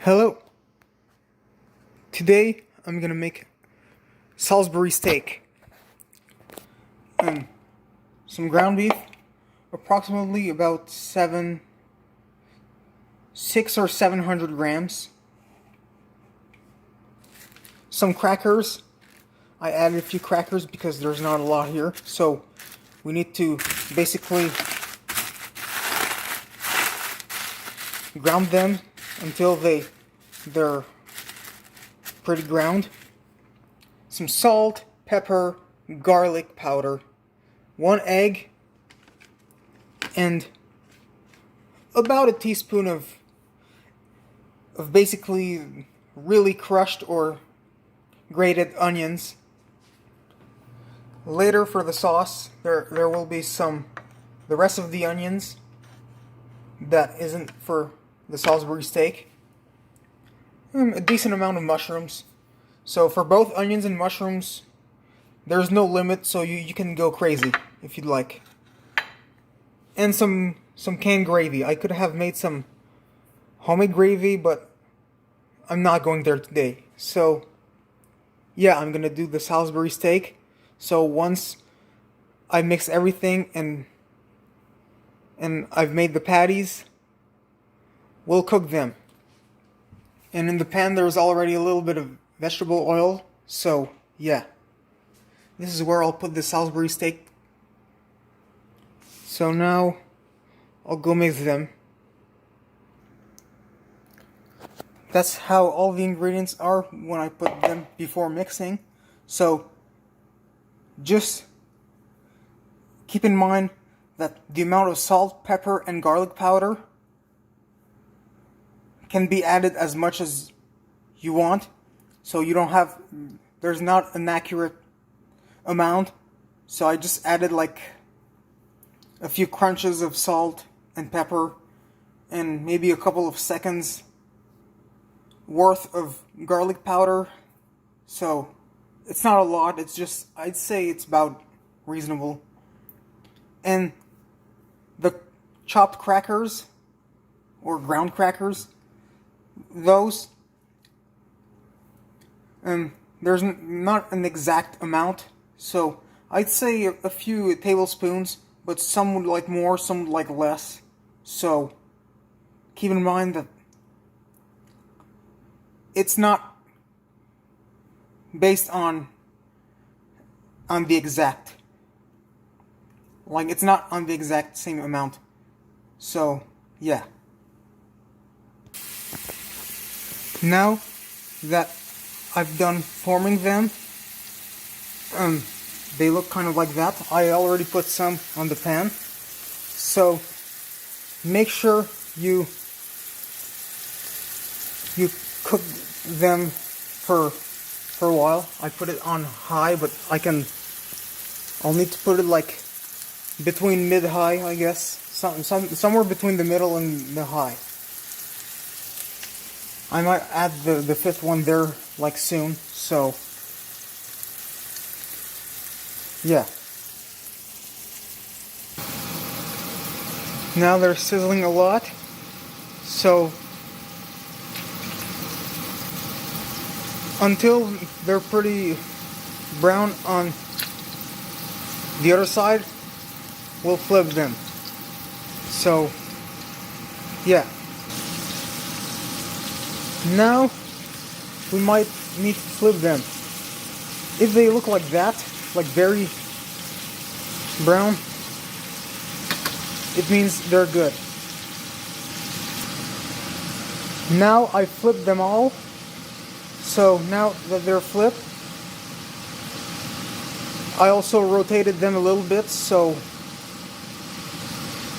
Hello. Today I'm gonna make Salisbury steak. Some ground beef, approximately about 600 or 700 grams. Some crackers. I added a few crackers because there's not a lot here, so we need to basically ground them until they're pretty ground. Some salt, pepper, garlic powder, 1 egg, and about a teaspoon of basically really crushed or grated onions. Later for the sauce, there will be the rest of the onions that isn't for the Salisbury steak. A decent amount of mushrooms. So for both onions and mushrooms, there's no limit, so you can go crazy if you'd like. And some canned gravy. I could have made some homemade gravy, but I'm not going there today. So yeah, I'm gonna do the Salisbury steak. So once I mix everything and I've made the patties, we'll cook them. And in the pan there's already a little bit of vegetable oil, so yeah. This is where I'll put the Salisbury steak. So now I'll go mix them. That's how all the ingredients are when I put them before mixing. So just keep in mind that the amount of salt, pepper, and garlic powder can be added as much as you want. So you don't have, there's not an accurate amount. So I just added like a few crunches of salt and pepper and maybe a couple of seconds worth of garlic powder. So it's not a lot, it's just, I'd say it's about reasonable. And the chopped crackers or ground crackers, those, there's not an exact amount, so I'd say a few tablespoons, but some would like more, some would like less. So keep in mind that it's not based on the exact, like it's not on the exact same amount. So yeah. Now that I've done forming them, they look kind of like that. I already put some on the pan, so make sure you cook them for a while. I put it on high, but I'll need to put it like between mid-high, I guess, somewhere between the middle and the high. I might add the fifth one there like soon, so yeah. Now they're sizzling a lot, so until they're pretty brown on the other side, we'll flip them. So yeah. Now we might need to flip them. If they look like that, like very brown, it means they're good. Now I flipped them all. So now that they're flipped, I also rotated them a little bit, so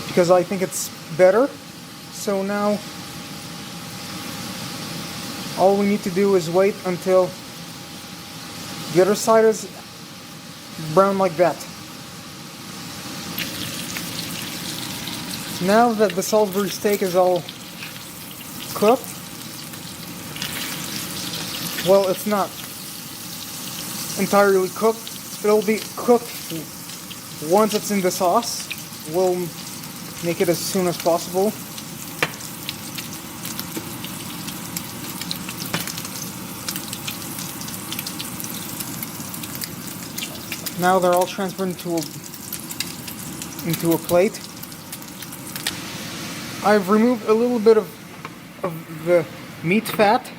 because I think it's better. So now all we need to do is wait until the other side is brown like that. Now that the Salisbury steak is all cooked, well, it's not entirely cooked. It'll be cooked once it's in the sauce. We'll make it as soon as possible. Now they're all transferred into a plate. I've removed a little bit of the meat fat,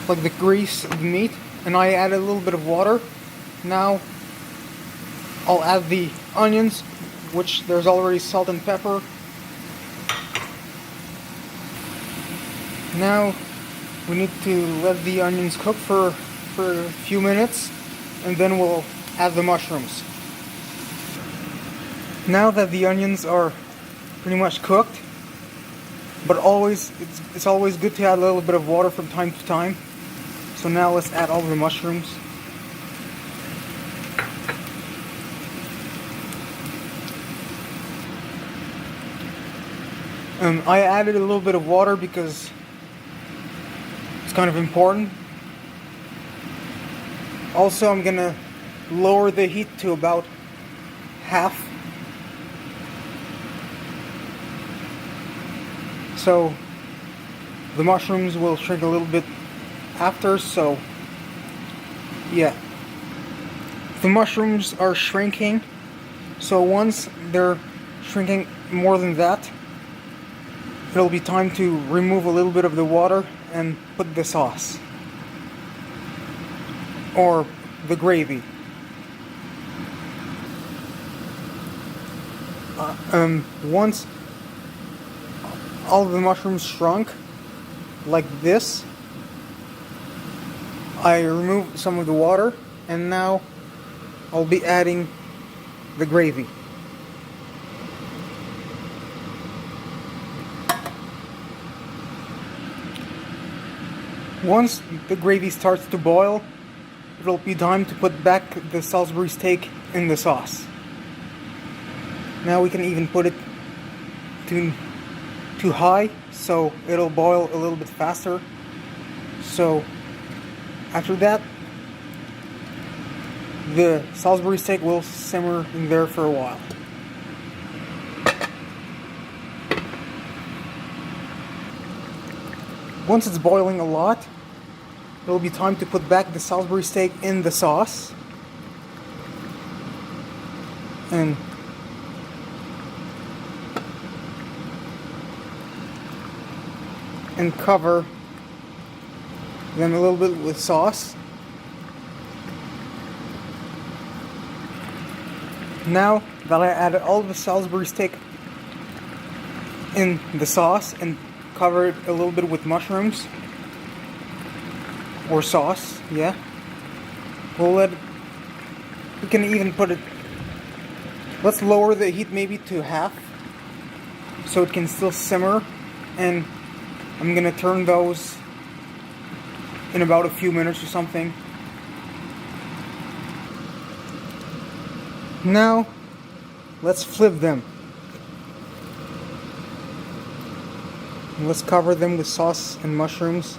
like the grease of the meat, and I added a little bit of water. Now I'll add the onions, which there's already salt and pepper. Now we need to let the onions cook for a few minutes, and then we'll add the mushrooms. Now that the onions are pretty much cooked, but it's always good to add a little bit of water from time to time. So now let's add all the mushrooms. I added a little bit of water because it's kind of important. Also, I'm gonna lower the heat to about half. So the mushrooms will shrink a little bit after, so yeah. The mushrooms are shrinking, so once they're shrinking more than that, it'll be time to remove a little bit of the water and put the sauce or the gravy. Once all of the mushrooms shrunk like this, I removed some of the water, and now I'll be adding the gravy. Once the gravy starts to boil, it'll be time to put back the Salisbury steak in the sauce. Now we can even put it too high, so it'll boil a little bit faster. So after that, the Salisbury steak will simmer in there for a while. Once it's boiling a lot, it'll be time to put back the Salisbury steak in the sauce. And cover them a little bit with sauce. Now that I added all the Salisbury steak in the sauce and cover it a little bit with mushrooms or sauce, yeah, we can even put it, let's lower the heat maybe to half so it can still simmer, and I'm gonna turn those in about a few minutes or something. Now let's flip them. Let's cover them with sauce and mushrooms.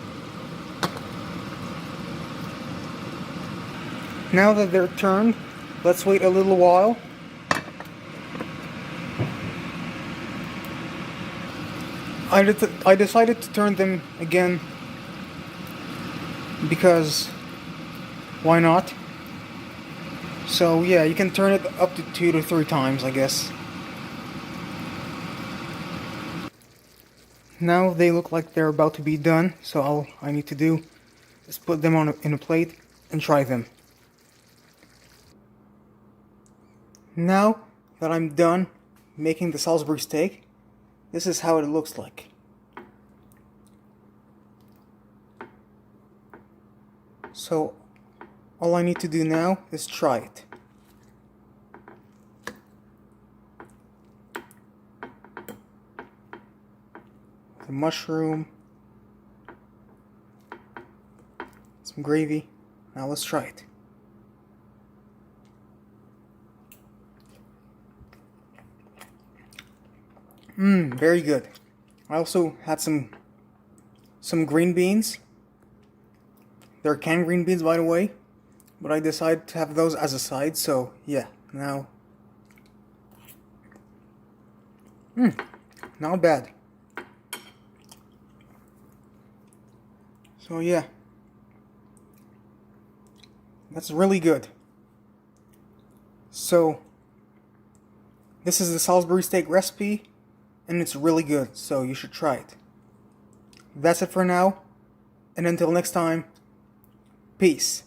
Now that they're turned, let's wait a little while. I decided to turn them again because why not? So yeah, you can turn it up to 2 to 3 times, I guess. Now they look like they're about to be done, so all I need to do is put them in a plate and try them. Now that I'm done making the Salisbury steak, this is how it looks like. So all I need to do now is try it. The mushroom, some gravy. Now let's try it. Very good. I also had some green beans. They're canned green beans, by the way, but I decided to have those as a side, so yeah, now not bad. So yeah, That's really good. So, this is the Salisbury steak recipe, and it's really good, so you should try it. That's it for now, and until next time, peace.